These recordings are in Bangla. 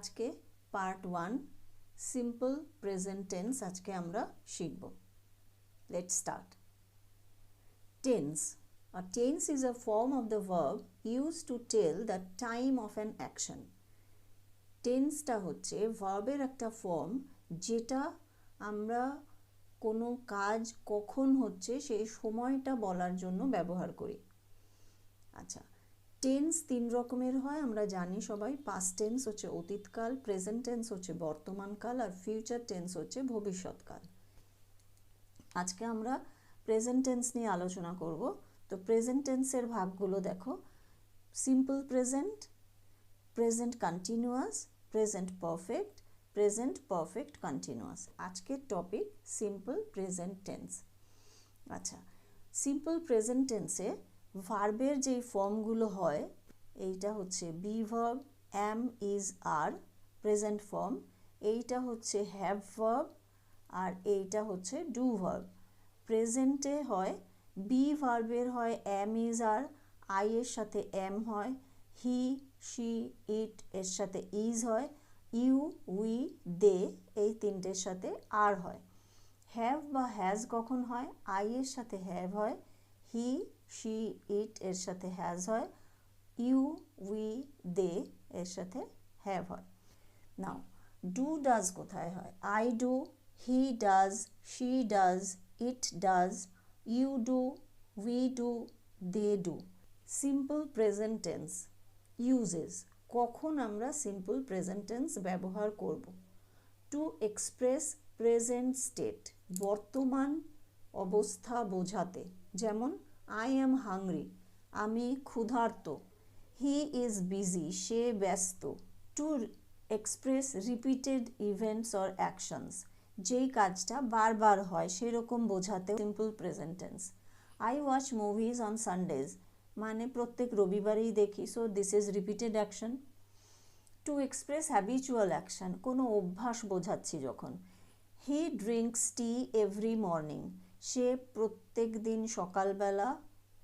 আজকে পার্ট 1 সিম্পল প্রেজেন্ট টেন্স আজকে আমরা শিখব। Let's start. Tense. A tense is a form of the verb used to tell the time of an action. টেন্সটা হচ্ছে ভার্বের একটা ফর্ম যেটা আমরা কোনো কাজ কখন হচ্ছে সেই সময়টা বলার জন্য ব্যবহার করি। আচ্ছা, টেন্স 3 রকমের হয়, আমরা জানি সবাই। পাস্ট টেন্স হচ্ছে অতীতকাল, প্রেজেন্ট টেন্স হচ্ছে বর্তমানকাল, আর ফিউচার টেন্স হচ্ছে ভবিষ্যৎকাল। আজকে আমরা প্রেজেন্ট টেন্স নিয়ে আলোচনা করব। তো প্রেজেন্ট টেন্সের ভাগগুলো দেখো: simple present, present continuous, present perfect, present perfect continuous. আজকের টপিক সিম্পল প্রেজেন্ট টেন্স। আচ্ছা, সিম্পল প্রেজেন্ট টেন্সে ভার্বের যেই ফর্মগুলো হয়, এইটা হচ্ছে বি ভার্ব, অ্যাম, ইজ, আর প্রেজেন্ট ফর্ম। এইটা হচ্ছে হ্যাভ ভার্ব, আর এইটা হচ্ছে ডু ভার্ব। প্রেজেন্টে হয় বি ভার্বের হয় অ্যাম, ইজ, আর, আই এর সাথে এম হয়, হি, শি, ইট এর সাথে ইজ হয়, ইউ, উই, দে এই তিনটের সাথে আর হয়। হ্যাভ বা হ্যাজ কখন হয়? আই এর সাথে হ্যাভ হয়, হি, শি, ইট এর সাথে হ্যাজ হয়, ইউ, উই, দে এর সাথে হ্যাভ হয়। নাও ডু ডাজ কোথায় হয়? I do, he does, she does, it does, you do, we do, they do. Simple present tense uses. কখন আমরা সিম্পল প্রেজেন্ট টেন্স ব্যবহার করব? টু এক্সপ্রেস প্রেজেন্ট স্টেট, বর্তমান অবস্থা বোঝাতে। যেমন আই অ্যাম হাংরি, আমি ক্ষুধার্ত। হি ইজ বিজি, সে ব্যস্ত। To express repeated events or actions, যেই কাজটা বারবার হয় সেরকম বোঝাতে simple present tense. I watch movies on Sundays, মানে প্রত্যেক রবিবারেই দেখি, so this is repeated action. To express habitual action, কোনো অভ্যাস বোঝাচ্ছি যখন। He drinks tea every morning, সে প্রত্যেক দিন সকালবেলা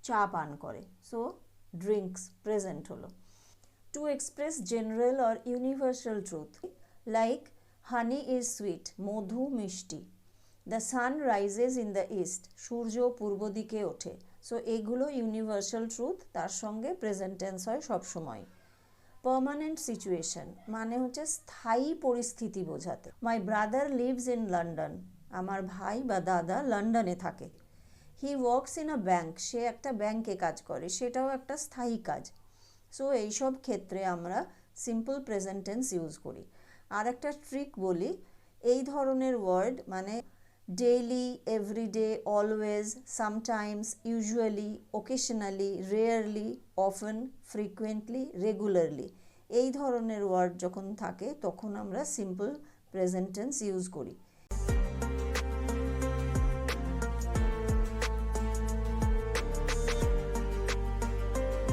চা পান করে, সো ড্রিঙ্কস প্রেজেন্ট হলো। To express general or universal truth, like honey is sweet, মধু মিষ্টি। The sun rises in the east, সূর্য পূর্ব দিকে ওঠে। সো এগুলো ইউনিভার্সাল ট্রুথ, তার সঙ্গে প্রেজেন্ট টেন্স হয় সবসময়। পার্মানেন্ট সিচুয়েশন মানে হচ্ছে স্থায়ী পরিস্থিতি বোঝাতে। My brother lives in London, আমার ভাই বা দাদা লন্ডনে থাকে। He works in a bank, সে একটা ব্যাংকে কাজ করে, সেটাও একটা স্থায়ী কাজ। সো এইসব ক্ষেত্রে আমরা সিম্পল প্রেজেন্ট টেন্স ইউজ করি। আর একটা ট্রিক বলি, এই ধরনের ওয়ার্ড মানে daily, everyday, always, sometimes, usually, occasionally, rarely, often, frequently, regularly, এই ধরনের ওয়ার্ড যখন থাকে তখন আমরা সিম্পল প্রেজেন্ট টেন্স ইউজ করি।